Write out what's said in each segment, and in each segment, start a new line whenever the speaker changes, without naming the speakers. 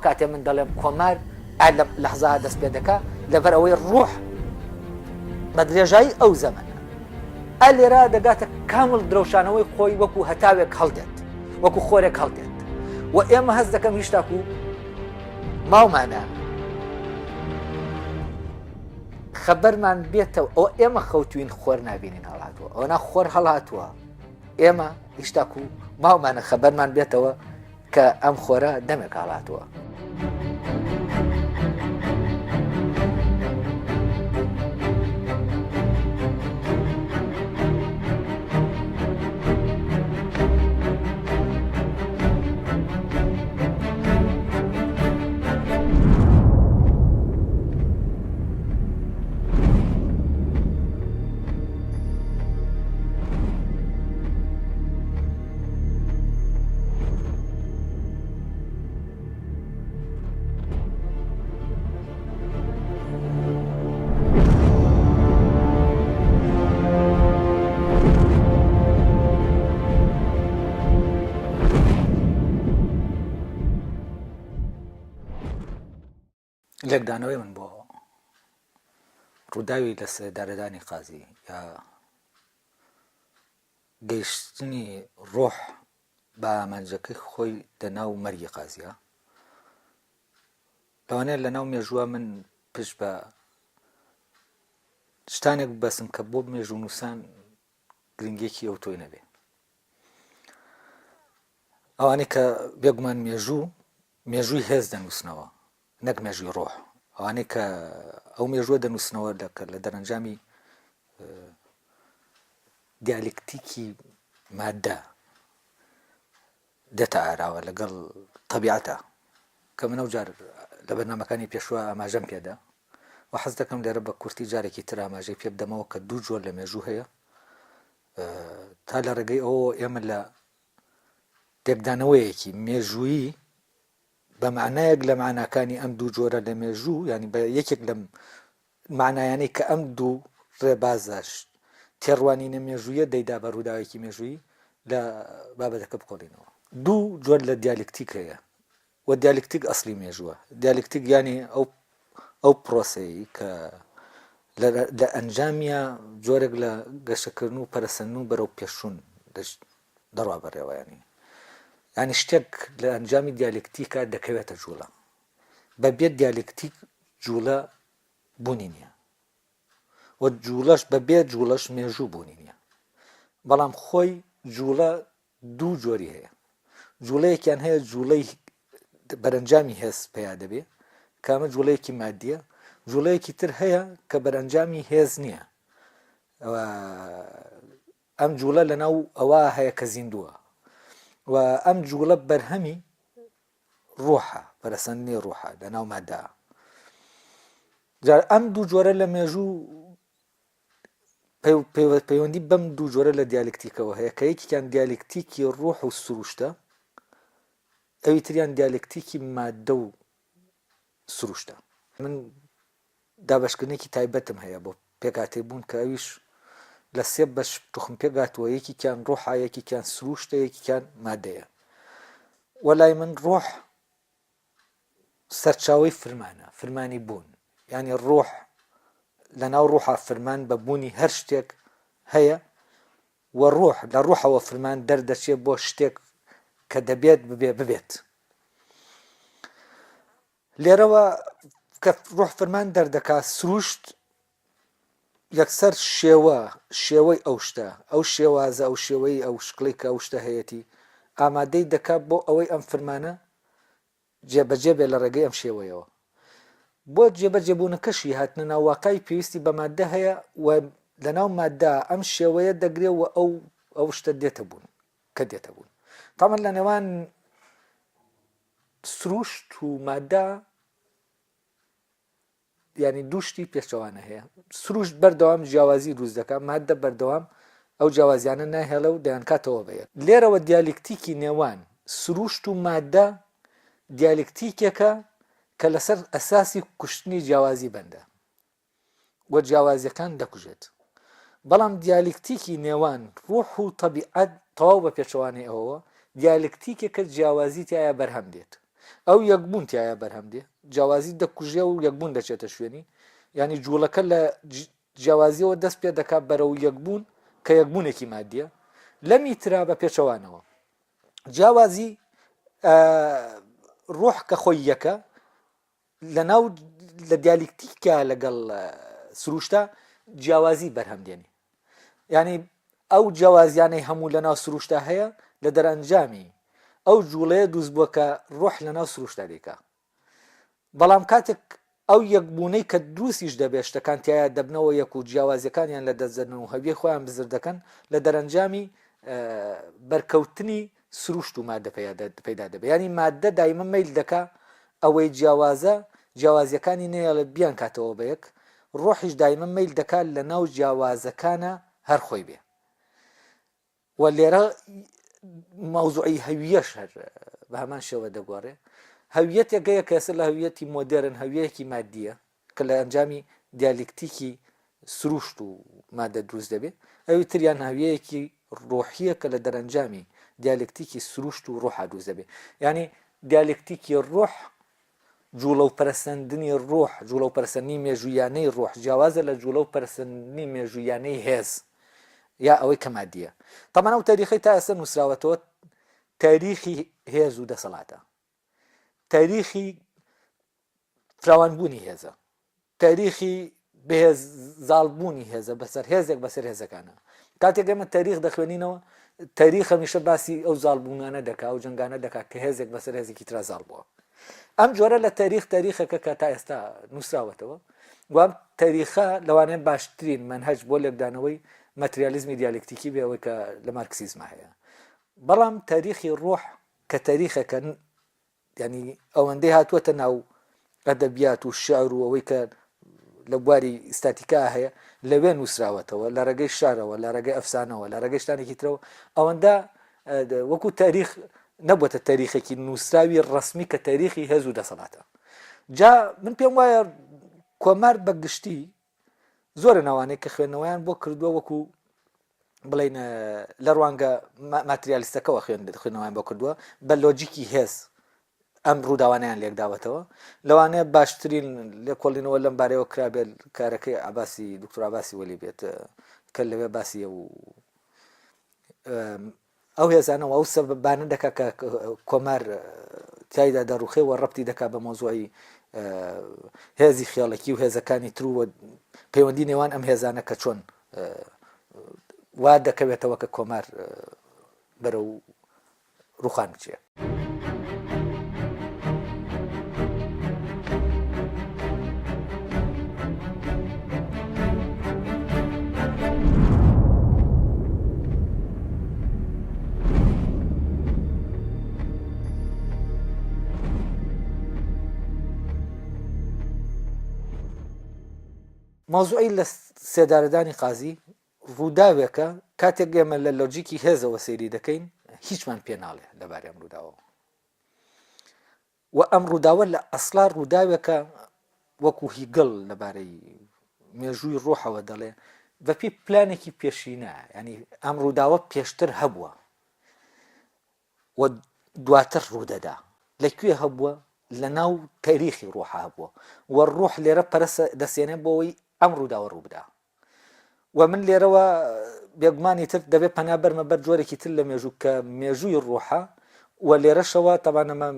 کاتێ من دەڵێم کۆمار لە لەحزا دەست پێ دەکا لەبەر ئەوەی ڕوح بە درێژایی ئەو زەمەنە لێرە دەگاتە کامل درەوشانەوەی خۆی وەکو هەتاوێک هەڵدێت وەکو خۆرێک هەڵدێت و ئێمە هەست دەکەم هیچ تاکو ماومانە خەبەرمان بێتەوە ئەو ئێمە خەوتوین خۆر نابینین هەڵاتوە ئەوە نا خۆر هەڵاتووە ئێمە هیچ تاکو ماومانە خەبەرمان بێتەوە کە ئەم خۆرە دەمێک هەڵاتووە. لێکدانەوەی من بۆ ڕووداوی لە سێدارەدانی قازی یا گەیشتنی ڕۆح بە ئامانجەکەی خۆی لەناو مەرگی قازیە لەوانەیە لەناو مێژووە من پشت بە شتانێک بەسم کە بۆ مێژوو نووسان گرنگێکی ئەو تۆی نەبێ ئەوانەی کە بێگومان مێژووی هێز دەنووسنەوە نەک مێژووی ڕۆح ئەوانەی کە ئەو مێژووە دەنووسنەوە لە دەرەنجامی دیالکتیکی مادە دێتە ئاراوە لەگەڵ تەبیعەتە کە منە جار لە بەرنامەکانی پێشوە ئاماژەم پێدا و حەز دەکەم لێرە بە کورتی جارێکی تر ئاماژەی پێ بدەمەوە کە دوو جۆر لە مێژوو هەیە تا لە ڕێگەی ئەوە ئێمە لە تێکدانەوەیەکی مێژوویی بە معنایەک لە معناکانی ئەم دوو جۆرە لە مێژوو ینی بە یەکێک لە معنایانەی کە ئەم دوو ڕێبازەش تێڕوانینە مێژوویە دەیدا بە ڕووداوێکی مێژووی لە بابەتەکە بقۆڵینەوە. دوو جۆر لە دیالکتیک هەیە و دیالکتیک ئەسلی مێژووە. دیالکتیک ینی ئەو پرۆسەیە کە لە ئەنجامیە جۆرێک لە گەشەکردن و پەرەسەندن و بەرەو پێشوون دەڕوا بەڕێوەیانی ینی شتێک لە ئەنجامی دیالکتیکە دەکەوێتە جوڵە بەبێ دیالکتیک جوڵە بوونی نییە و جوڵەش بەبێ جوڵەش مێژوو بوونی نییە بەڵام خۆی جوڵە دوو جۆری هەیە جوڵەیەکیان هەیە جوڵەی بەرەنجامی هێز پێیا دەبێ کامە جوڵەیەکی مادیە جوڵەیەکی تر هەیە کە بەرەنجامی هێز نییە ئەم جوڵە لەناو ئەوە هەیە کە زیندووە و ئەم جوڵە بەرهەمی ڕوحە پەرەسەندنی ڕوحە لەناو مادە جار ئەم دوو جۆرە لە مێژوو پەیوەندی بەم دوو جۆرە لە دیالکتیکەوە هەیە کە یەکێکیان دیالکتیکی ڕوح و سروشتە ئەوی تریان دیالکتیکی مادە و سروشتە. من دابەشکردنێکی تایبەتم هەیە بۆ پێکاتێبوون کە ئەویش لە سێ بەش توخم پێگاتوە یەکێکیان ڕوحە یەکێکیان سروشتە یەکێکیان مادەیە وەلای من ڕوح سەرچاوەی فرمانی بوون ینی ڕوح لەناو ڕوحە فرمان بە بوونی هەر شتێک هەیە و ڕوح لە ڕوحەوە فرمان دەردەچێت بۆ شتێک کە دەبێت ببێت لێرەوە کە ڕوح فرمان دەردەکات سروشت یەکسەر شێوەی ئەو شتە ئەو شێوازە ئەو شێوەی ئەو شکڵی کە ئەو شتە هەیەی ئامادەی دەکات بۆ ئەوەی ئەم فرمانە جێبەجێ بێ لە ڕێگەی ئەم شێوەیەوە بۆ جێبەجێبوونەکەشی هاتنە ناو واقعی پێویستی بە مادە هەیە و لەناو مادە ئەم شێوەیە دەگرێت و ئەو شتە دێتە بوون کە دێتە بوون تامان لە نێوان سروشت و مادە ینی دووشتی پێچەوانە هەیە سروشت بەردەوام جیاوازی دروست دەکات مادە بەردەوام ئەو جیاوازیانە ناهێڵە و دەیانکاتەوە بەیەک لێرەوە دیالکتیکی نێوان سروشت و مادە دیالکتیکێکە کە لەسەر ئەساسی کوشتنی جیاوازی بەندە وە جیاوازیەکان دەکوژێت بەڵام دیالکتیکی نێوان ڕوح و تەبیعەت تەواو بە پێچەوانەی ئەوەوە دیالکتیکێکە جیاوازی تایە بەرهەم دێت ئەو یەکبوون تایە بەرهەم دێ جیاوازی دەکوژێ و یەکبوون دەچێتە شوێنی ینی جوڵەکە لە جیاوازیەوە دەست پێ دەکات بەرەو یەکبوون کە یەکبوونێکی مادیە لەمی ترا بە پێچەوانەوە جیاوازی ڕۆح کە خۆی یەکە لەناو لە دیالکتیکە لەگەڵ سروشتا جیاوازی بەرهەم دێنی ینی ئەو جیاوازیانەی هەموو لەناو سروشتا هەیە لە دەرەنجامی ئەو جوڵەیە دروست بووە کە ڕۆح لەناو سروشتا دیکە بەڵام کاتێک ئەو یەکبوونەی کە دروستیش دەبێت شتەکان تایە دەبنەوە یەک و جیاوازیەکانیان لە دەستدەنەوە هەویە خۆیان بزر دەکەن لە دەرەنجامی بەرکەوتنی سروشت و مادە پەیدا دەبێت ینی مادە دایمە میل دەکا ئەوەی جیاوازیەکانی نەیە لە بیان کاتەوە بەیەک ڕۆحیش دایمە میل دەکات لە ناو جیاوازەکانە هەر خۆی بێ و لێرە مەوزوعی هەویەش هەر بە هەمان شێوە دەگۆڕێ هەویەتێکەیە کەسە لە هەویەتی مۆدرن هەویەکی مادیە کە لە ئەنجامی دیالکتیکی سروشت و مادە دروست دەبێت ئەوی تریان هەویەیەکی ڕۆحیە کە لە دەرەنجامی دیالکتیکی سروشت و ڕۆح دروست دەبێت ینی دیالکتیکی ڕۆح جوڵە و پەرسەندنی ڕۆح جوڵە و پەرسەندنی مێژویانەی ڕۆح جیاوازە لە جوڵە و پەرسەندنی مێژویانەی هێز یا ئەوەی کە مادیە تەمان ئەو تاریخی تا ئێستا نووسراوەتەوە تاریخی هێز و دەسەڵاتە تاریخی فراوانبوونی هێزە تاریخی بەهێز زاڵبوونی هێزە بەسەر هێزێک بەسەر هێزەکانە کاتێک ئێمە تاریخ دەخوێنینەوە تاریخ هەمیشە باسی ئەو زاڵبوونانە دەکا و جنگانە دەکات کە هێزێک بەسەر هێزێکی ترا زاڵ بووە ئەم جۆرە لە تاریخەکە کە تا ئێستا نووسراوەتەوە وام تاریخە لەوانەیە باشترین منهج بۆ لێکدانەوەی ماتریالیزمی دیالکتیکی بێ ئەوەی کە لە مارکسیزم هەیە بەڵام تاریخی ڕۆح کە تاریخەکە ینی ئەوەندەی هاتووەتە ناو ئەدەبیات و شعر و ئەوەی کە لە بواری ئستاتیکا هەیە لەوێ نووسراوەتەوە لە ڕێگەی شارەوە لە ڕێگەی ئەفسانەوە لە ڕێگەی شتانێکی ترەوە ئەوەندە وەکو تاریخ نەبووەتە تاریخێکی نووسراوی ڕسمی کە تاریخی هێز و دەسەڵاتە جا من پێم وایە کۆمار بەگشتی زۆرە ناوانەیە کە خوێندنەوەیان بۆ کردووە وەکو بڵین لە ڕوانگە ماتریالیستەکەەوە خوێندنەوەیان بۆ کردووە بە لۆجیکی هێز ئەم ڕووداوانیان لێک داوەتەوە لەوانەیە باشترین لێ کۆڵینەوە لەم بارەوە کرابێت کارەکەی عباسی دکتۆر عباسی وەلی بێت کە لەوێ باسیە و ئەو هێزانەوە ئەو سەبەبانە دەکات کە کۆمار تایدا دەڕوخێ و ڕەبتی دەکات بە مۆزوعی هێزی خێڵێکی و هێزەکانی ترووە پەیوەندی نێوان ئەم هێزانە کە چۆن وا دەکەوێتەوە کە کۆمار بەرەو ڕوخان بچێ مۆزوعی لە سێدارەدانی قازی ڕووداوێکە کاتێک ئێمە لە لۆجیکی هێزەوە سەیری دەکەین هیچمان پێ ناڵێ لەبارەی ئەم ڕووداوە و ئەم ڕووداوە لە ئەسڵا ڕووداوێکە وەکو هیگڵ لەبارەی مێژووی ڕۆحەوە دەڵێ بەپی پلانێکی پێشینە ینی ئەم ڕووداوە پێشتر هەبووە و دواتر ڕوودەدا لەکوێ هەبووە لە ناو تاریخی ڕۆحە هەبووە و ڕۆح لێرە پەرسە دەسێنێ بۆەوەی ئەم ڕووداوە ڕوو بدا و من لێرەوە بێگومانی تر دەبێت پەنا بەرمە بەر جۆرێکی تر لە مێژوو کە مێژووی ڕۆحە و لێرەشەوە تەبانەمە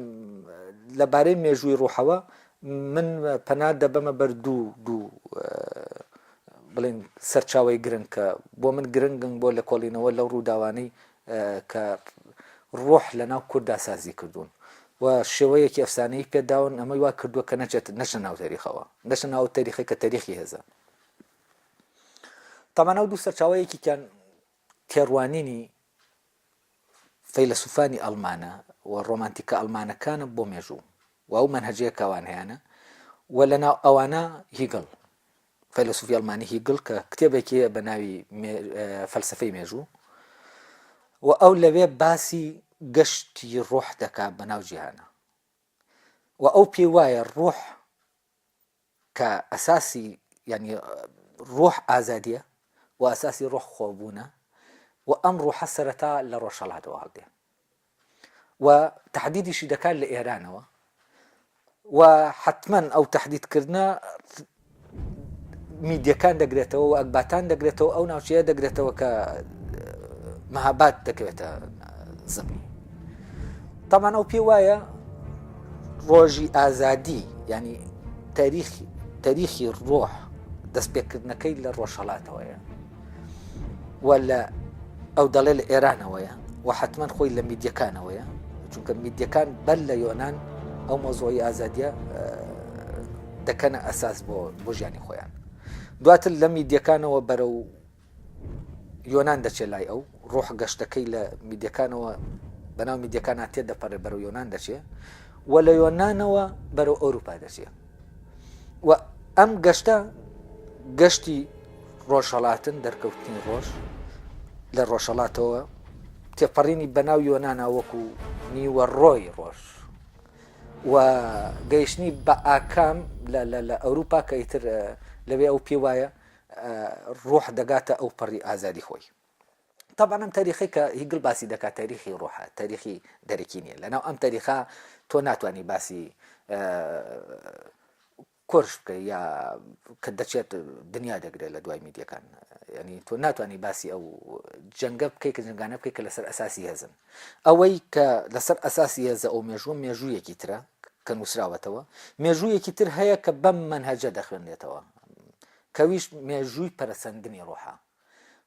لەبارەی مێژووی ڕۆحەوە من پەنا دەبەمە بەر دوو بڵین سەرچاوی گرنگ کە بۆ من گرنگن بۆ لە کۆڵینەوە لەو ڕووداوانەی کە ڕۆح لە ناو کووردا سازی کردوون و شێوەیەکی ئەفسانەی پێداون ئەمەی وا کردووە کە نەچە ناو تاریخەوە نەچە ناو تاریخی کە تاریخی هێزە تەمانە و دوو سەرچاوەیەکیان تێڕوانینی فەیلسوفانی ئەڵمانە و ڕۆمانتیکە ئەڵمانەکانە بۆ مێژوو و ئەو مەنهەجەیە کەوان هەیەە و لەناو ئەوانە هیگڵ فەیلسوفی ئەڵمانی هیگڵ کە کتێبێکی بە ناوی فەلسفەی مێژوو و ئەو لەوێ باسی گەشتی ڕۆح دەکات بە ناو جیهانە و ئەو پێی وایە ڕۆح کە ئەساسی ینی ڕۆح ئازادیە و ئەساسی ڕۆح خۆبوونە و ئەم ڕۆحە سەرەتا لە ڕۆژهەڵاتەوە هەڵدێ و تحدیدیشی دەکات لە ئێرانەوە و حتمما ئەو تهدیدکردنە میدیەکان دەگرێتەوە و ئەکباتان دەگرێتەوە ئەو ناوچەیە دەگرێتەوە کە مەهاباد دەکەوێتە زمانی. طبعا ئەو پێ وایە ڕۆژی ئازادی ینی تاریخی ڕۆح دەستپێکردنەکەی لە ڕۆژهەڵاتەوەیە و لە ئەو دەڵێ لە ئێرانەوەیە و حتمما خۆی لە میدیەکانەوەیە چونکە میدیەکان بەر لە یۆناان ئەو مۆزۆی ئازادیە دەکەنە ئەساس بۆ ژیانی خۆیان. دواتر لە میدیەکانەوە بەرەو یۆناان دەچێت لای ئەو ڕۆح گەشتەکەی لە میدیەکانەوە بەناو میدیەکان تێ دەپەڕێ بەرەو یۆناان دەچێت و لە یۆناانەوە بەرەو ئەوروپا دەچێت و ئەم گەشتە گەشتی ڕۆژهەڵاتن دەرکەوتنی ڕۆژ لە ڕۆژهەڵاتەوە تێپەڕینی بەناو یۆناانە وەکو نیوە ڕۆی ڕۆژ و گەیشتنی بە ئاکام لە ئەوروپا کە ئیتر لەوێ ئەو پێ وایە ڕۆح دەگاتە ئەو پەڕی ئازادی خۆی. طبعا ئەم تاریخی کە هیگل باسی دەکات تاریخی ڕۆحە تاریخی دەرەکی نیە لەناو ئەم تاریخا تۆ ناتوانانی باسی کۆرش بکە یا کە دەچێت دنیا دەگرێت لە دوای میدیەکان ینی تۆ ناتوانانی باسی ئەو جەنگە بکەی کە جنگانە بکەی کە لەسەر ئەساسی هێزن ئەوەی کە لەسەر ئەساسی هێزە ئەو مێژووە مێژوویەکی ترە کە نووسراوەتەوە مێژوویەکی تر هەیە کە بەم منهەجە دەخوێنێتەوە کەویش مێژووی پەرەسەندنی ڕۆحە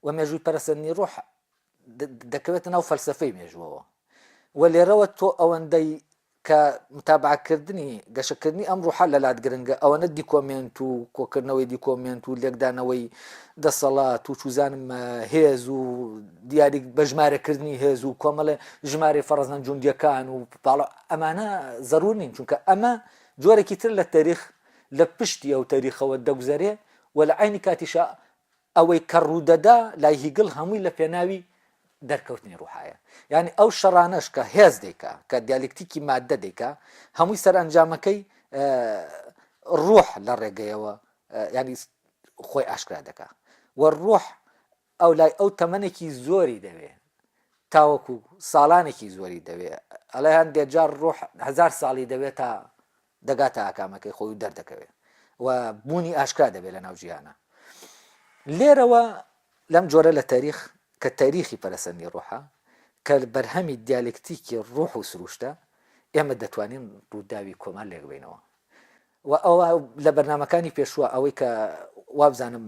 و مێژووی پەرەسەندنی ڕۆح دەکەوێتە ناو فەلسەفەی مێژووەوە و لێرەوە تۆ ئەوەندەی کە متابعکردنی گەشەکردنی ئەم ڕۆحە لە لادگرنگە ئەوەنە دیکۆمنت و کۆکردنەوەی دیکۆمنت و لێکدانەوەی دەسەڵات و چوزانم هێز و دیاری بە ژمارەکردنی هێز و کۆمەڵە ژمارە فەرەزان جوندیەکان و باڵ ئەمانە زەرور نین چونکە ئەمە جۆرەی تر لە تاریخ لە پشتی ئەو تاریخەوە دەگوزارێ و لە عینی کاتیشە ئەوەی کە ڕوودەدا لای هیگل هەمووی لە پێناوی دەرکەوتنی ڕوحایە یعنی ئەو شەڕانەش کە هێز دەیکا کە دیالکتیکی مادە دەیکا هەمووی سەرنجامەکەی ڕۆح لە ڕێگەیەوە ینی خۆی ئاشکرا دەکا و ڕۆح ئەو لای ئەو تەمەنێکی زۆری دەوێت تاوەکو ساڵانێکی زۆری دەوێت ئەڵێ هەندێک جار ڕۆح 1000 ساڵی دەوێت تا دەگاتە ئاکامەکەی خۆی دەردەکەوێت و بوونی ئاشکرا دەبێت لە ناو جیهانە. لێرەوە لەم جۆرە لە تاریخ کە تاریخی پەرەسەندنی ڕۆحە کە بەرهەمی دیالکتیکی ڕۆح و سروشتە ئێمە دەتوانین ڕووداوی کۆمان لێک بینەوە و ئەوە لە بەرنمەکانی پێشووە ئەوەی کە وابزانم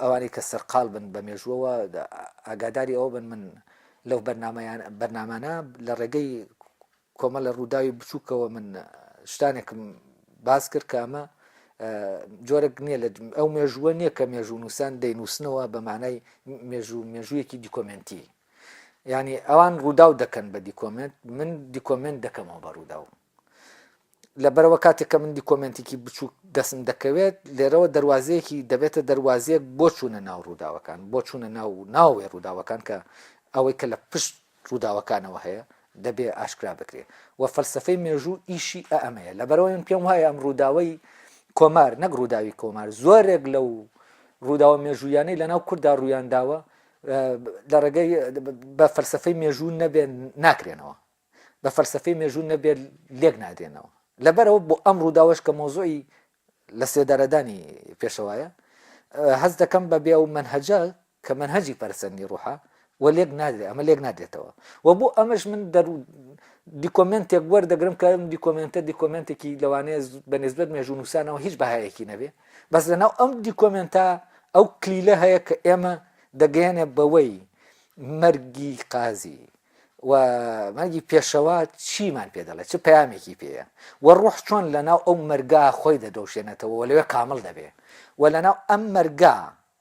ئەوانەی کە سەرقاڵ بن بە مێژووەوە ئاگاداری ئەوە بن من لەو بەرنامانە لە ڕێگەی کۆمەڵە ڕووداوی بچووکەوە من شتانێکم باس کرد کە ئەمە جۆرەك نییە لە ئەو مێژووە نییە کە مێژوو نووسان دەینووسنەوە بە مانای مێژوویەکی دیکۆمنتی ینی ئەوان ڕووداو دەکەن بە دیکۆمنت من دیکۆمنت دەکەمەوە بە ڕووداو لەبەرەوە کاتێک کە من دیکۆمنتێکی بچوو دەستم دەکەوێت لێرەوە دەواازەیەکی دەبێتە دەواازەیەک بۆ چوونە ناو ڕووداوەکان بۆ چوونە ناوێ ڕووداوەکان کە ئەوەی کە لە پشت ڕووداوەکانەوە هەیە دەبێ ئاشکرا بکرێت و فەلسەفەی مێژوو ئیشی ئەمەیە لەبەرەوە من پێم وایە ئەم ڕووداوەی کۆمار نەک ڕووداوی کۆمار زۆرێک لەو ڕووداوە مێژوویانەی لەناو کووردا ڕوویانداوە لە ڕێگەی بە فەلسەفەی مێژوو نەبێت ناکرێنەوە بە فەلسەفەی مێژوو نەبێت لێک نادێنەوە لەبەرەوە بۆ ئەم ڕووداوەش کە مۆزۆی لە سێدارەدانی پێشەوایە هەست دەکەم بە بێ و منهەجە کە منهەجی پەرسەندنی ڕوحە و لێک نادرێت ئەمە لێک نادرێتەوە و بۆ ئەمەش من دیکۆمنتێک وەردەگرم کە دیکۆمنتێکی لەوانەیە بەنسبەت مێژوو نووسانەوە هیچ بەهایەکی نەبێ بەس لەناو ئەم دیکۆمنتە ئەو کلیلە هەیە کە ئێمە دەگەێنێ بەوەی مەرگی قازی و مەرگی پێشەوە چیمان پێ دەڵێت چه پەیامێکی پێەیە و ڕۆح چۆن لەناو ئەو مەرگا خۆی دەدۆشێنێتەوە و لەوێ کامڵ دەبێ و لەناو ئەم مەرگا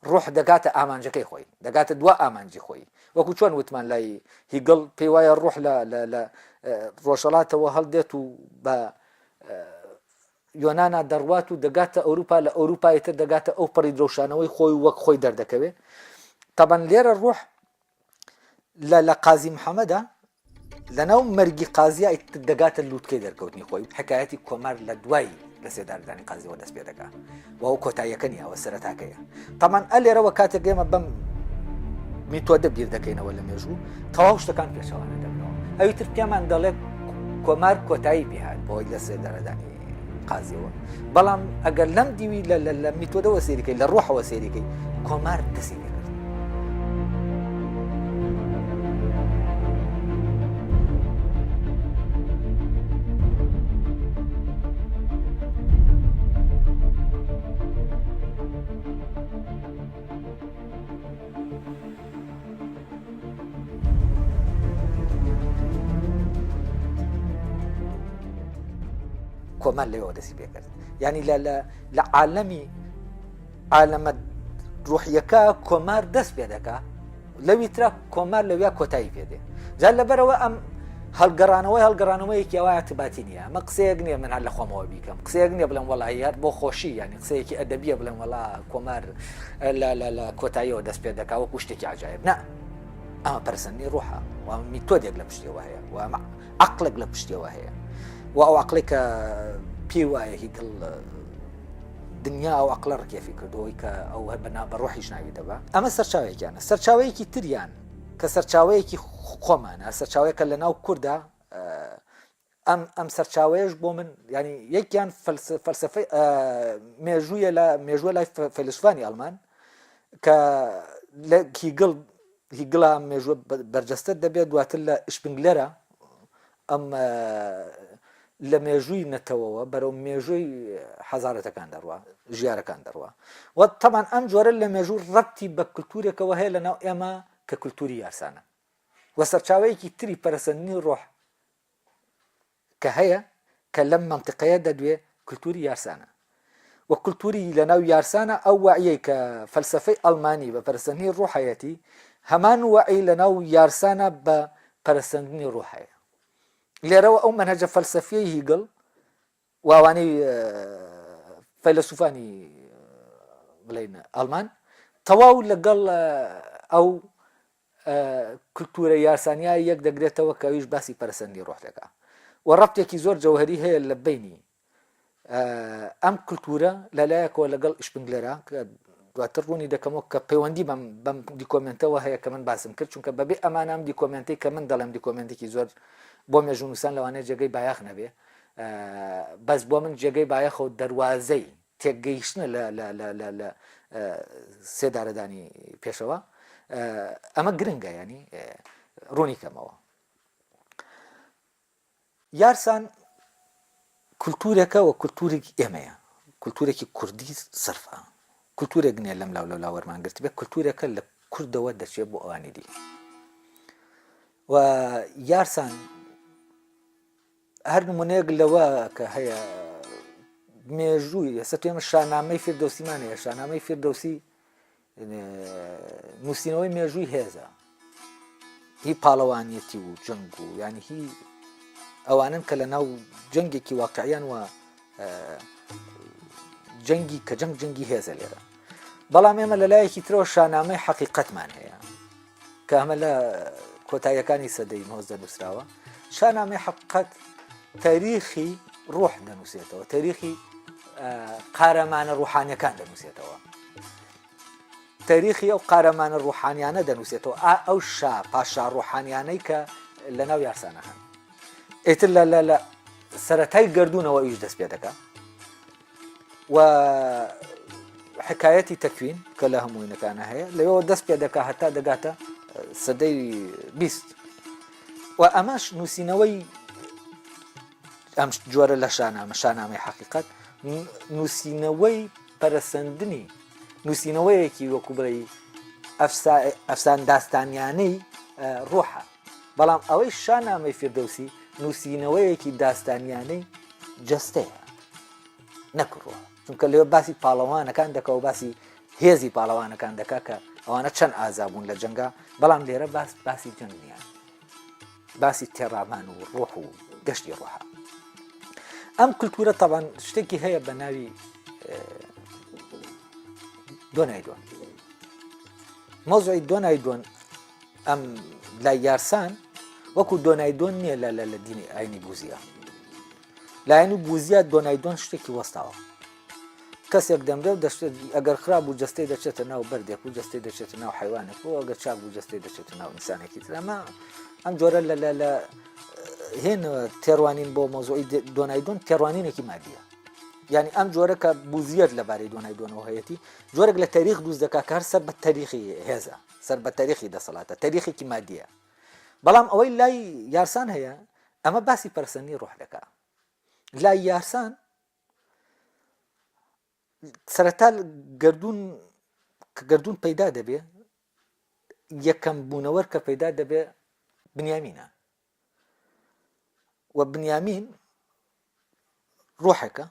ڕۆح دەگاتە ئامانجەکەی خۆی دەگاتە دوا ئامانجی خۆی وەکو چۆن وتمان لای هیگڵ پێی وایە ڕۆح لە ڕۆژهەڵاتەوە هەڵدێت و بە یۆنانا دەڕوات و دەگاتە ئەوروپا لە ئەوروپایتر دەگاتە ئەو پەڕی درۆشانەوەی خۆی وەک خۆی دەردەکەوێت تەبەن لێرە ڕۆح لە قازی محەممەدا لەناو مەرگی قازیە دەگاتە لووتکەی دەرکەوتنی خۆی حکایەتی کۆمار لە دوای لە سێداردانی قازیەوە دەست پێ دەکات و ئەو کۆتاییەکە نیەوە سەرەتاکەیە تەمان لێرەوە کاتێک ئێمە بەم میتۆدە بیر دەکەینەوە لە مێژوو تەواو شتەکان پێشەوانە دەبنەوە ئەویتر پێمان دەڵێت کۆمار کۆتایی پێهات بۆی لە سێدارەدانی قازیەوە بەڵام ئەگەر لەم دیوی لە میتۆدەوە سێریکەی لە ڕۆحەوە سێریکەی کۆمار دەسی لێ کرد کۆمار لەوە دەسی پێ کرد یعنی لە عالەمە ڕوحیەکە کۆمار دەست پێ دەکا لەوی ترا کۆمار لەویا کۆتایی پێدێ جا لەبەرەوە ئەم هەڵگەڕانەوەیەکی ئەوە ئەتباتی نییە ئەمە قسەیەک نییە من هەر لە خۆمەوە بیکەم قسەیەک نییە بڵێم وەڵی هەر بۆ خۆشی ینی قسەیەکی ئەدەبیە بڵێم وەڵا کۆمار لە کۆتاییەوە دەست پێ دەکا وەکو شتێکی عجایب نا ئەمە پەرسەندنی ڕوحە و میتۆدێک لە پشتیەوە هەیە و ئەمە عەقڵێک لە پشتیەوە هەیە و ئەو عەقڵێک کە پێی وایە هیکڵ دنیا ئەو عەقڵە ڕکێفی کردەوەی کە ئەو هەر بە ڕۆحیش ناوی دەبا ئەمە سەرچاوەیەکیانە سەرچاوەیەکی تریان کە سەرچاوەیەکی خۆمانە سەرچاوەیەکە لە ناو کووردا ئەم سەرچاوەیەش بۆ من ینی یەکیان فەلسفەی مێژووە لای فەیلسوفانی ئەڵمان کە هیگڵا مێژووە بەرجەستە دەبێت دواتر لە شپنگلەرە ئەم لە مێژووی نەتەوەوە بەرەو مێژووی حەزارەتەکان دەڕوا ژیارەکان دەڕوا و تەمان ئەم جۆرە لە مێژوو ڕەبتی بە کولتورێکەوە هەیە لەناو ئێمە کە کولتوری یارسانە و سەرچاوەیەکی تری پەرسەندنی ڕۆح کە هەیە کە لەم منطقەیە دەدوێ کولتوری یارسانە و کولتوری لەناو یارسانە ئەو وعیەی کە فەلسفەی ئەڵمانی بە پەرسەندنی ڕۆحەتی هەمان وعی لەناو یارسانە بە پەرسەندنی ڕۆحەیە لێرەوە ئەو منهەجە فەلسەفیەی هیگڵ واوانەی فەیلسوفانی بڵێن ئەڵمان تەواو لەگەڵ ئەو کولتورە یارسانیا یەک دەگرێتەوە کە ئەویش باسی پەرسەندی ڕۆح دەکا و ڕەبتێکی زۆر جەوهەری هەیە لە بینی ئەم کولتورە لەلایەکەوە لەگەڵ شپنگلەرە کە دواتر ڕوونی دەکەمەوە کە پەیوەندی بەم دیکۆمنتەوە هەیە کە من باسم کرد چونکە بەبێ ئەمانام دیکۆمنتی کە من دەڵێم دیکۆمنتێکی زۆر بۆ مێژوونووسان لەوانەیە جێگەی بایەخ نەبێ بەس بۆ من جێگەی بایەخەوە دەواازەی تێکگەیشتنە لە سێدارەدانی پێشەوە ئەمە گرنگە ینی ڕوونی کەمەوە یارسان کولتورێکە و کولتورێکی ئێمەیە کولتورێکی کوردی سرفە کولتورێک نییە لەم لاو وەرمانگرت بێ کولتورێکە لە کوردەوە دەچێت بۆ ئەوانی دی و یارسان هەر نمونەیەک لەوە کە هەیە مێژووی ئێستا تو ئێمە شانامەی فیردەوسیمانەیە شانامەی فیردەوسی نووسینەوەی مێژووی هێزە هی پاڵەوانیەتی و جەنگ و ینی هی ئەوانن کە لە ناو جەنگێکی واقعیان و جەنگی کە جەنگی هێزە لێرە بەڵام ئێمە لەلایەکی ترەوە شانامەی حەقیقەتمان هەیە کە ئەمە لە کۆتاییەکانی سەدەی 19 نووسراوە شانامەی حەقیقەت تاریخی ڕۆح دەنووسێتەوە تاریخی قارەمانە ڕوحانیەکان دەنووسێتەوە تاریخی ئەو قارەمانە ڕوحانیانە دەنووسێتەوە ئەو پاشا ڕوحانیانەی کە لە ناو یارسانە هەن ئیتر لە سەرەتای گردوونەوە ئیش دەست پێ دەکات و حکایەتی تەکوین کە لە هەمووینەکانە هەیە لەوەوە دەست پێ دەکات هەتا دەگاتە سەدەی 20 و ئەمەش نووسینەوەی ئەم جۆرە لە شانامەی حەقیقەت نووسینەوەی پەرسەندنی نووسینەوەیەکی وەکو بڵێ ئەفسان داستانیانەی ڕۆحە بەڵام ئەوەی شانامەی فیردەوسی نووسینەوەیەکی داستانیانەی جەستەیە نەکڕوە چونکە لێوە باسی پاڵەوانەکان دەکە و باسی هێزی پاڵەوانەکان دەکا کە ئەوانە چەند ئازابوون لە جەنگا بەڵام لێرە باسی جەنگ نیە باسی تێڕامان و ڕۆح و گەشتی ڕۆحە ئەم کولتورە تەبان شتێکی هەیە بە ناوی دۆنای مۆزوعی دۆنای دۆن ئەم لای یارسان وەکو دۆنای دۆن نییە لە دینی ئاینی بوزیە لە ئاینی بوزیە دۆنای دۆن شتێکی وەستاوە کەسێک دەمرێت دەشتێت ئەگەر خراپ بوو جەستەی دەچێتە ناو بەردێک و جەستەی دەچێتە ناو حیوانێک و ئەگەر چاک بوو جەستەی دەچێتە ناو ئینسانێکی تر ئەمە ئەم جۆرە لە هێن تێڕوانین بۆ مۆزوعی دۆنای دۆن تێڕوانینێکی مادیە یعنی ئەم جۆرە کە بوزیەت لەبارەی دوای دوێنەوە هەیەی جۆرێک لە تاریخ دروست دەکات کە هەر سەر بە تاریخی هێزە سەر بە تاریخی دەسەڵاتە تاریخێکی مادیە بەڵام ئەوەی لای یارسان هەیە ئەمە باسی پەرسەندی ڕۆح دەکات لای یارسان سەرەتا گردون پەیدا دەبێ یەکەم بوونەوە کە پەیدا دەبێ بنیامینە و بنیامین ڕۆحێکە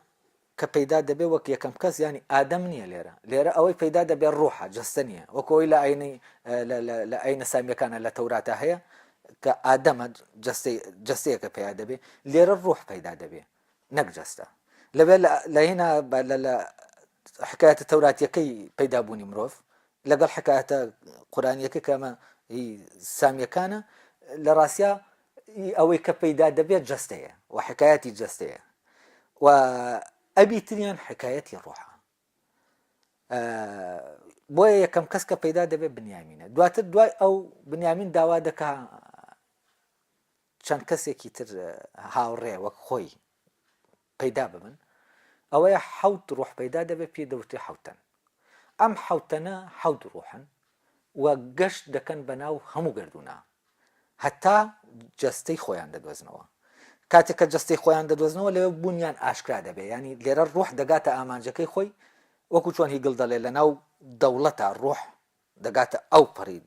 کە پەیدا دەبێ وەک یەکەم کەس ینی ئادەم نییە لێرە ئەوەی پەیدا دەبێ ڕۆحە جەستە نییە وەکەوەی لە ئاینە سامیەکانە لە تەوراتە هەیە کە ئادەمە جەستەیەکە پێیا دەبێ لێرە ڕۆح پەیدا دەبێ نەک جەستە لەبێ لە هێنا لە حکایەتە تەوراتیەکەی پەیدابوونی مرۆڤ لەگەڵ حکایەتە قورآنیەکە کەمە سامیەکانە لە ڕاستیا ئەوەی کە پەیدا دەبێت جەستەیە و حکایەتی جەستەیە و ئەبی تریان حکایەتی ڕۆحە بۆیە یەکەم کەس کە پەیدا دەبێت بنیامینە دواتر دوای ئەو بنیامین داوا دەکا چەند کەسێکی تر هاوڕێ وەک خۆی پەیدا ببن ئەوەیە حەوت ڕۆح پەیدا دەبێت پێ دەوتێ حەوتەن ئەم حەوتەنە حەوت ڕۆحن و گەشت دەکەن بەناو هەموو گردوونە هەتا جەستەی خۆیان دەدۆزنەوە کاتێک کە جەستەی خۆیان دەدۆزنەوە لەوێ بوونیان ئاشکرا دەبێت ینی لێرە ڕۆح دەگاتە ئامانجەکەی خۆی وەکو چۆن هیگڵ دەڵێ لە ناو دەوڵەتە ڕۆح دەگاتە ئەو پەڕی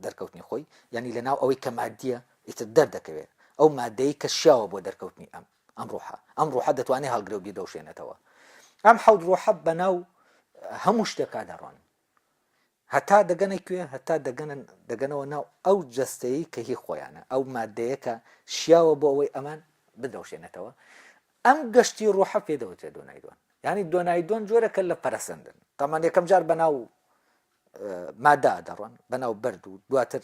دەرکەوتنی خۆی ینی لە ناو ئەوەی کە مادیە ئیتر دەردەکەوێت ئەو مادەی کە شیاوە بۆ دەرکەوتنی ئەم ڕۆحە دەتوانێت هەڵگرێ و بیدەوشێنێتەوە ئەم حەوت ڕۆحە بەناو هەموو شتێکا دەڕۆن هەتا دەگەنە کوێ هەتا دەگەنەوە ناو ئەو جەستەیە کە هی خۆیانە ئەو مادەیە کە شیاوە بۆ ئەوەی ئەمان بدەوشێنێتەوە ئەم گەشتی ڕۆحە پێدەوتێت دوای دوان ینی دوای دوان جۆرەکە لە پەرەسەندن تامان یەکەم جار بەناو مادا دەڕۆن بەناو بەرد و دواتر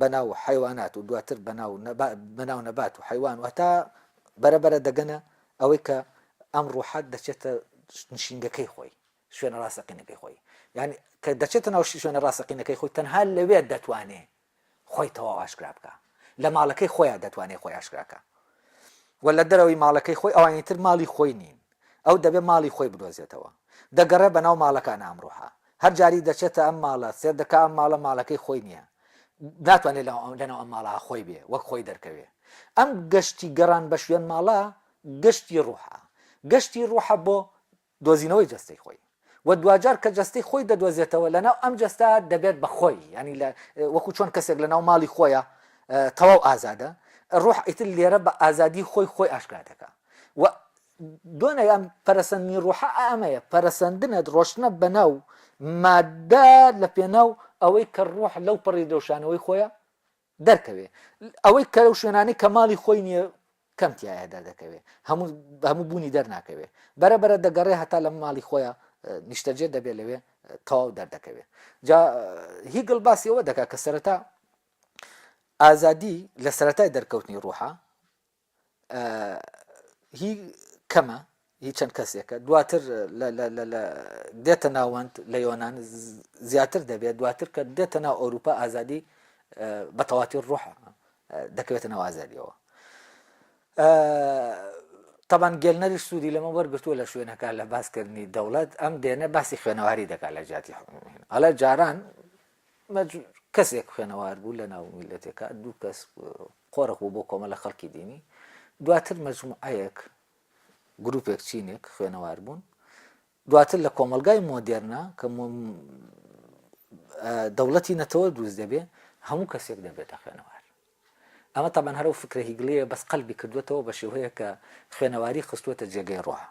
بەناو حیوانات و دواتر بەناو نەبات و حیوان و هەتا بەرەبەرە دەگەنە ئەوەی کە ئەم ڕۆحەت دەچێتە نشینگەکەی خۆی شوێنە ڕاستەقینەکەی خۆی یعنی کە دەچێتە ناو شوێنە ڕاستەقینەکەی خۆی تەنها لەوێ دەتوانێت خۆی تەواو ئاشکرا بکە لە ماڵەکەی خۆیان دەتوانێت خۆی ئاشکراکە و لە دەرەوەی ماڵەکەی خۆی ئەوانی تر ماڵی خۆی نین ئەو دەبێت ماڵی خۆی بدۆزێتەوە دەگەڕێ بەناو ماڵەکان ئەم ڕۆحە هەر جاری دەچێتە ئەم ماڵە سێر دەکا ئەم ماڵەکەی خۆی نییە ناتوانێت لەناو ئەم ماڵە خۆی بێ وەک خۆی دەرکەوێ ئەم گەشتی گەڕان بە شوێن ماڵە گەشتی ڕۆحە گەشتی ڕۆحە بۆ دۆزینەوەی جەستەی خۆی و دوجار کە جەستەی خۆی دەدۆزێتەوە لەناو ئەم جەستا دەبێت بە خۆی ینی وەکو چۆن کەسێک لەناو ماڵی خۆیە تەواو ئازادە ڕۆح ئیتر لێرە بە ئازادی خۆی ئاشکرا دەکات و دوای ئەم پەرەسەندنی ڕۆحە ئەمەیە پەرەسەندنت ڕۆشنە بەناو مادە لە پێناو ئەوەی کە ڕۆح لەو پەڕی دەوشانەوەی خۆیە دەرکەوێ ئەوەی کە لەو شوێنانی کە ماڵی خۆی نییە کەمتیایە دەردەکەوێ هەموو بوونی دەرناکەوێ بەرەبەرە دەگەڕێ هەتا لە ماڵی خۆیە نیشتەجێ دەبێت لەوێ تەواو دەردەکەوێت جا هیگڵ باسیەوە دەکات کە سەرەتا ئازادی لە سەرەتای دەرکەوتنی ڕۆحە هی کەمە هی چەند کەسێکە دواتر دێتە ناوەند لە یۆنان زیاتر دەبێت دواتر کە دێتە ناو ئەوروپا ئازادی بە تەواتی ڕۆحە دەکەوێتە ناو ئازادیەوە طبعا گەلنەری سوودی لەمە وەرگرتووە لە شوێنەکە لە باسکردنی دەوڵەت ئەم دێنە باسی خوێنەواری دەکات لە جیاتی ئەڵە جاران کەسێک خوێنەوار بوو لە ناو میلەتێکە دوو کەس قۆڕق بوو بۆ کۆمە لە خەڵکی دینی دواتر مەجموعەیەک گروپێک چینێک خوێنەوار بوون دواتر لە کۆمەلگای مۆدێرنا کە دەوڵەتی نەتەوە دروست دەبێ هەموو کەسێک دەبێتە خوێنەوار ئەمە تابان هەرو فکرە هیگڵەیە بەس قەلبی کردوێتەوە بە شێوەیە کە خوێنەواری خستووەتە جێگەی ڕۆح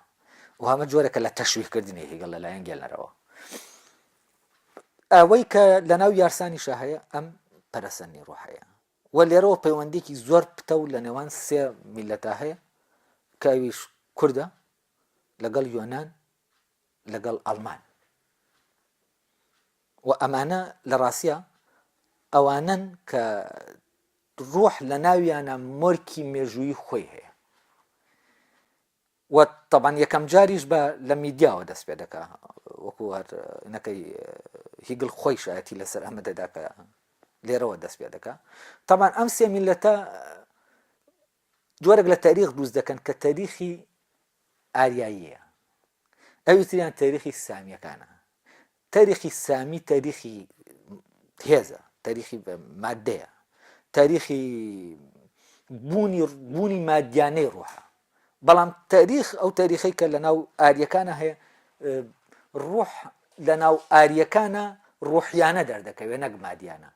و هەمە جۆرەکە لە تەشویقکردنی هیگڵ لەلایەن گێلنەرەوە ئەوەی کە لە ناو یارسانیشە هەیە ئەم پەرەسەندنی ڕۆحەیە و لێرەوە پەیوەندێکی زۆر پتە و لە نێوان سێ میلەتە هەیە کە ئەویش کوردە لەگەڵ یۆنان لەگەڵ ئەڵمان و ئەمانە لە ڕاستیە ئەوانن کە ڕۆح لە ناویانە مۆرکی مێژووی خۆی هەیە و طبعا یەکەم جاریش بە لە میدیاوە دەست پێ دەکا وەکو نەکەی هیگڵ خۆی شایەتی لەسەر ئەمە دەداکە لێرەوە دەست پێ دەکا طبعا ئەم سێ میلەتە جۆرێک لە تاریخ دروست دەکەن کە تاریخی ئاریاییە. ئەوی تریان تاریخی سامیەکانە. تاریخی سامی تاریخی هێزە، تاریخی مادەیە، تاریخی بوونی مادیانەی ڕوحە. بەڵام تاریخ ئەو تاریخی کە لە ناو ئاریەکانە هەیە، ڕوح لە ناو ئاریەکانە ڕوحیانە دەردەکەوێت، نەک مادیانە.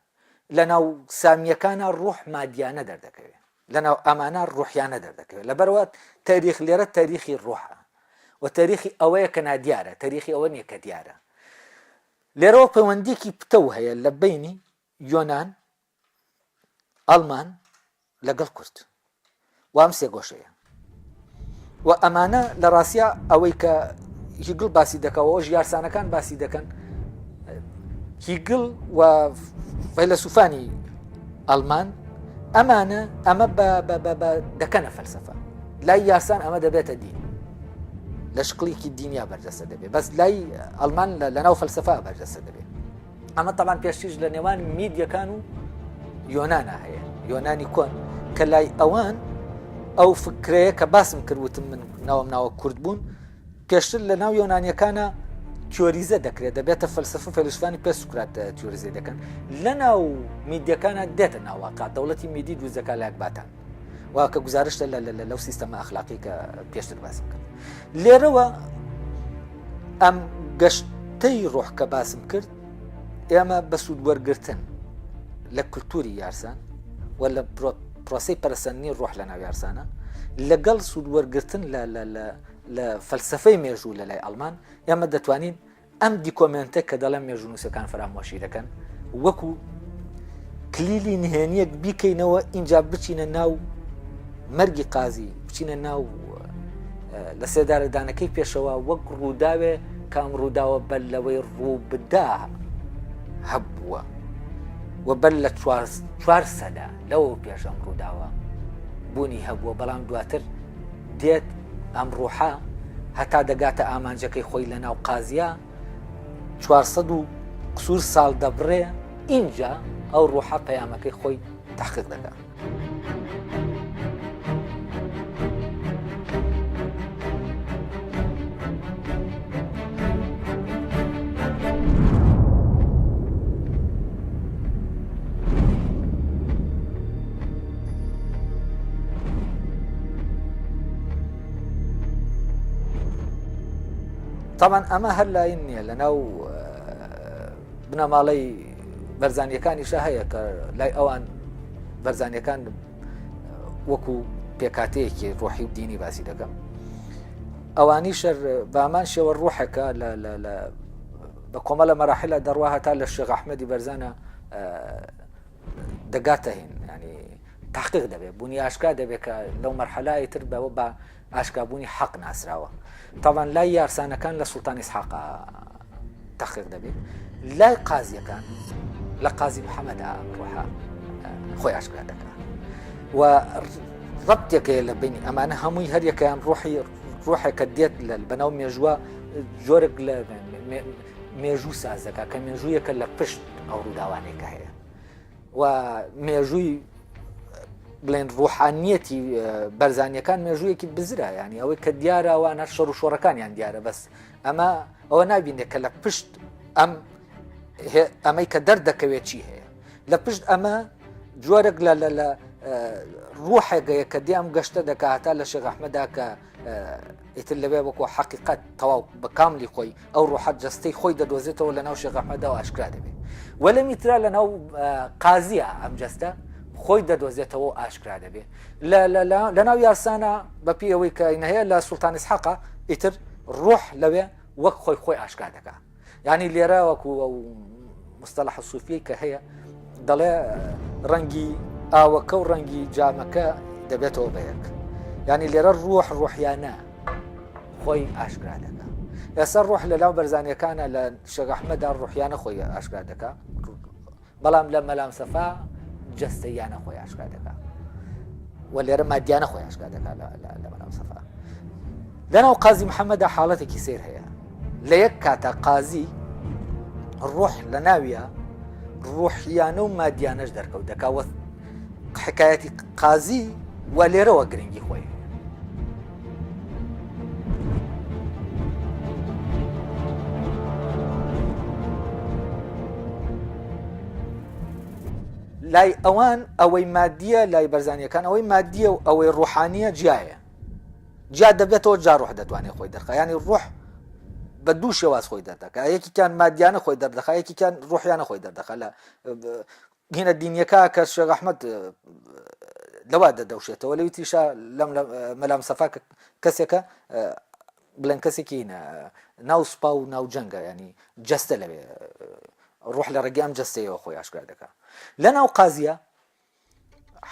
لە ناو سامیەکانە ڕوح مادیانە دەردەکەوێت، لە ناو ئەمانە ڕوحیانە دەردەکەوێت. لەبەرەوە تاریخ لێرە تاریخی ڕوحە و تاریخی ئەوەیە کە نادیارە، تاریخی ئەوە نییە کە دیارە. لێرەوە پەیوەندیکی پتە هەیە لە بینی یۆنان، ئەڵمان لەگەڵ کورد و ئەم سێ گۆشەیە. و ئەمانە لە ڕاستیە ئەوەی کە هیگڵ باسی دەکەوە، ژیارسانەکان باسی دەکەن. هیگڵ و فەیلسوفانی ئەڵمان ئەمە دەکەنە فەلسەفە. لای یارسان ئەمە دەبێتە دین، لە شقڵێکی دینیا بەرجەستە دەبێت، بەس لای ئەڵمان لەناو فەلسەفا بەرجەستە دەبێت. ئەمە تەمان پێشتیش لە نێوان میدیەکان و یۆنانە هەیە، یۆنانی کۆن، کە لای ئەوان ئەو فکرەیە کە باسم کردوتم من ناوە کورد بوون، پێشتر لە ناو یۆنانیەکانە تیۆریزە دەکرێت، دەبێتە فەلسەفە فەیلسوفانی پێ سوکرات تیۆریزە دەکەن. لە ناو میدیەکانە دێتە ناوواقع، دەوڵەتی میدی دووزەکە لایەک باتان واکە گزارشتە لەو سیستەمە ئەخلاقی کە پێشتر باسم کرد. لێرەوە ئەم گەشتەی ڕۆح کە باسم کرد، ئێمە بە سوودوەرگرتن لە کولتوری یارسان و لە پرۆسەی پەرسەندنی ڕۆح لە ناو یارسانە، لەگەڵ سوودوەرگرتن لە فەلسەفەی مێژوو لە لای ئەڵمان، ئێمە دەتوانین ئەم دیکۆمنتە کە دەڵێن مێژوونووسەکان فرامۆشی دەکەن وەکو کلیلی نهێنیەک بیکەینەوە، اینجا بچینە ناو مەرگی قازی، بچینە ناو لە سێدارەدانەکەی پێشەوە وەک ڕووداوێ کام ڕووداوە بەل لەوەی ڕوو بدا هەبووە و بەل لە 4 سەدا لەوە پێشەم ڕووداوە بوونی هەبووە، بەڵام دواتر دێت ئەم ڕوحە هەتا دەگاتە ئامانجەکەی خۆی لە ناو قازیە 400 و قسوور ساڵ دەبڕێ، اینجا ئەو ڕوحە پەیامەکەی خۆی تحقیق دەکات. طبعا ئەمە هەر لاین نییە، لە ناو بنەماڵەی بەرزانیەکانیشە هەیە کە لای ئەوان بەرزانیەکان وەکو پێکاتەیەکی ڕۆحی و دینی باسی دەکەم. ئەوانی شەر بامان شێوە ڕوحەکە بە کۆمەڵە مەراحلە دەڕوا هەتا لە شێخ ئەحمەدی بەرزانە دەگاتە هین، ینی تحقیق دەبێت، بوونی ئاشکا دەبێت کە لەو مەرحەلای تر بەوە بە ئاشکابوونی حەق ناسراوە. طبعا لای یارسانەکان لە سوڵتانی ئیسحاق تحقیق دەبێت، لای قازیەکان لە قازی محەممەدا ڕوحە خۆی ئاشکرا دەکات و ڕەبتێکەیە لە بینی ئەمانە هەمووی هەریەکەیان ڕوحێکە دێت بەناو مێژووە جۆرێک لە مێژوو سازەکە کە مێژوویەکە لە پشت ئەو ڕووداوانێکە هەیە و مێژووی بڵێن ڕوحانیەتی بەرزانیەکان مێژوویەکی بزرە، ینی ئەوەی کە دیارەوانە شەڕ و شۆڕەکانیان دیارە، بەس ئەوە نابینێت کە لە پشت ئەمەی کە دەردەکەوێت چی هەیە لە پشت ئەمە جۆرێک لە ڕوحێگەیە کە دیام گەشتە دەکاتە لە شێخ ئەحمەدا کە ئیتر لەبێ وەکو حەقیقەت تەواو بە کاملی خۆی ئەو ڕوحەت جەستەی خۆی دەدۆزێتەوە لە ناو شێخ ئەحمەدا و ئاشکرا دەبێت، وەلە میترا لە ناو قازیە ئەم جەستە خۆی دەدۆزێتەوە و ئاشکرا دەبێت. لە ناو یارسانە بەپی ئەوەی کە هەیە لە سوڵتانی ئیسحاق ئیتر ڕوح لەوێ وەک خۆی ئاشکرا دەکات. ینی لێرە وەکو ئەو مستەلەح سوفیەی کە هەیە دەڵێ ڕەنگی ئاوەکە و ڕەنگی جامەکە دەبێتەوە بەیەک، ینی لێرە ڕوحیانە خۆی ئاشکرا دەکات. ئێستا ڕوح لە ناو بەرزانیەکانە لە شێخ ئەحمەدا ڕوحیانە خۆی ئاشکرا دەکات، بەڵام لە مەلام سەفا جەستەیانە خۆی ئاشکرا دەکات و لێرە مادیانە خۆی ئاشکرا دەکات لە مەلام سەفا. لەناو قازی محەممەدا حاڵەتێکی سیر هەیە، لە یەک کاتە قازی ڕوح لە ناویە ڕوحیانە و مادیانەش دەرکەوت دەکات، حکایەتی قازی و لێرەوە گرنگی خۆی لای ئەوان ئەوەی مادیە لای بەرزانیەکان ئەوەی مادیە و ئەوەی ڕوحانیە جیایە جا دەبێتەوە جا ڕوح دەتوانێت خۆی دەرخە ینی ڕوح بە دوو شێواز خۆی دەردەکە یەکیان مادیانە خۆی دەردەخە یەکیان ڕوحیانە خۆی دەردەخە لە هینە دینیەکە کە شێخ ئەحمەد لەوا دەدەوشێتەوە لەوی تریشە لەم مەلام سەفا کەسێکە بڵێن کەسێکی ناو سوپا و ناو جەنگە ینی جەستە لەوێ ڕوح لە ڕێگەی ئەم جەستەیەوە خۆی ئاشکرا دەکە لە ناو قازیە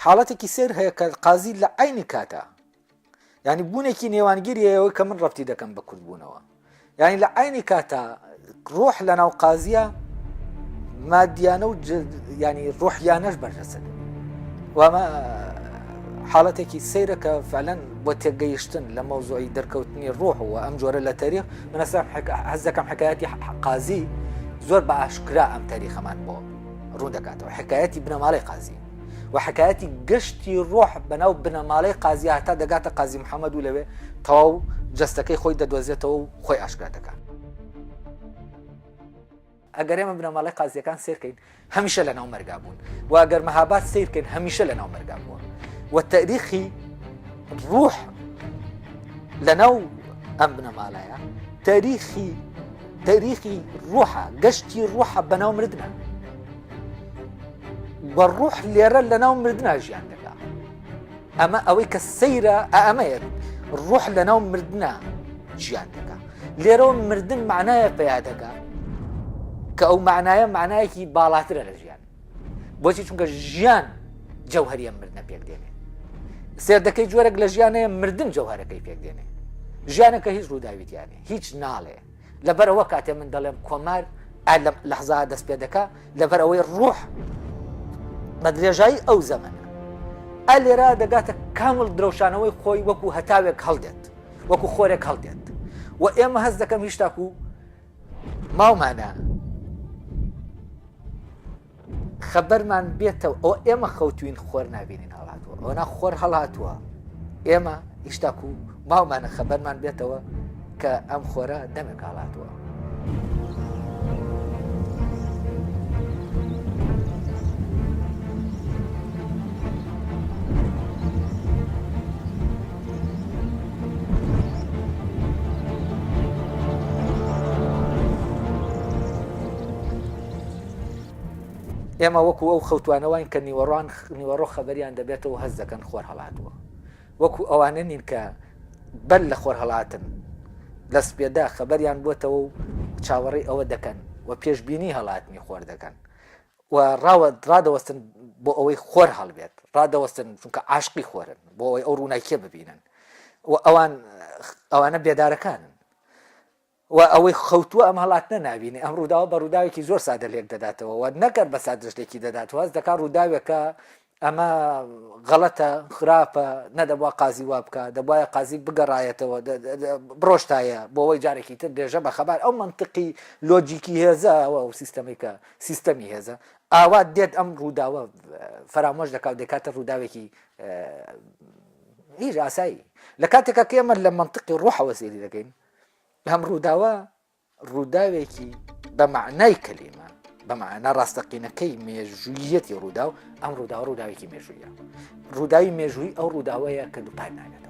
حاڵەتێکی سیر هەیە کە قازی لە عینی کاتە ینی بوونێکی نێوانگیریەوەی کە من ڕەفتی دەکەم بە کورتبوونەوە ینی لە عینی کاتە ڕۆح لە ناو قازیە مادیانە و ینی ڕۆحیانەش بەرجەسە وامە حاڵەتێکی سەیرە کە فعلەن بۆ تێگەیشتن لە مەوزوعی دەرکەوتنی ڕۆح و ئەم جۆرە لە تاریخ من حەز دەکەم حکایەتی قازی زۆر بە ئاشکرا ئەم تاریخەمان بۆ ڕوو دەکاتەوە حکایەتی بنەماڵەی قازی و حکایەتی گەشتی ڕۆح بەناو بنەماڵەی قازی هەتا دەگاتە قازی محەممەد و لەوێ تەواو جەستەکەی خۆی دەدۆزێتەوە و خۆی ئاشکرا دەکات ئەگەر ئێمە بنەماڵەی قازیەکان سیرکەین هەمیشە لە ناو مەرگا بوون و ئەگەر مەهاباد سیرکەین هەمیشە لە ناو مەرگا بووە و تاریخی ڕوح لە ناو ئەم بنەماڵەیە تاریخی ڕوحە گەشتی ڕوحە بەناو مردنە و ڕوح لێرە لە ناو مردنا ژیان دەکات ئەمە ئەوەی کە سەیرە ئەمەیە ڕوح لە ناو مردنا ژیان دەکات لێرەوە مردن معنایە پیا دەکات کە ئەو معنایە معنایەکی باڵاترە لە ژیان بۆچی چونکە ژیان جەوهەریە مردنە پێک دێنێ سێردەکەی جۆرەك لە ژیانەیە مردن جەوهەرەکەی پێک دێنێ ژیانەکە هیچ ڕووداویتیانێ هیچ ناڵێ لەبەرەوە کاتێ من دەڵێم کۆمار لە لەحزا دەست پێ دەکا لەبەرەوەی ڕوح بە درێژایی ئەو زەمەنە لێرە دەگاتە کامل درەوشانەوەی خۆی وەکو هەتاوێک هەڵدێت وەکو خۆرێک هەڵدێت و ئێمە هەست دەکەم هیچ تاکو ماومانە خەبەرمان بێتەوە ئەو ئێمە خەوتوین خۆر نابینین هەڵاتوە ئەونا خۆر هەڵاتوە ئێمە ئیشتاکو ماومانە خەبەرمان بێتەوە کە ئەم خۆرە دەمێک هەڵاتوە ئێمە وەکو ئەو خەوتوانەوەین کە نیوەڕۆ خەبەریان دەبێتەوە هەز دەکەن خۆر هەڵاتوە وەکو ئەوانە نین کە بەر لە خۆر هەڵاتن لە سپێدا خەبەریان بۆتەوە و چاوەڕێی ئەوە دەکەن و پێشببینی هەڵاتنی خۆر دەکەن و ڕادەوەستن بۆ ئەوەی خۆر هەڵبێت ڕادەوەستن چونکە عاشقی خۆرن بۆ ئەوەی ئەو ڕووناکیە ببینن و ئەوانە بێدارەکانن و ئەوەی خەوتووە ئەم هەڵاتنە نبینی ئەم ڕووداوە بە ڕووداوێکی زۆر سادە لێک دەداتەوە و نەکەر بە سادرشتێکی دەداتەوە هەست دەکات ڕووداوێکە ئەمە غەڵەتە خراپە نەدەبوا قازی وا بکە دەبواە قازی بگەڕایەتەوە بڕۆشتایە بۆ ئەوەی جارێکی تر دێژە بە خەبار ئەو منطقی لۆجیکی هێزەوە و سیستەمێکە سیستەمی هێزە ئاوا دێت ئەم ڕووداوە فەرامۆش دەکات دەکاتە ڕووداوێکی هیچ ئاسایی لە کاتێکە کە ئێمە لە منطقی ڕوحەوە سێری دەکەین هەم ڕووداوە ڕووداوێکی بە معنای کەلیمە بە معنە ڕاستەقینەکەی مێژوویەتی ڕوودا و ئەم ڕووداوە ڕووداوێکی مێژوویە ڕووداوی مێژووی ئەو ڕووداوەیە کە دووپای ناگێتەوە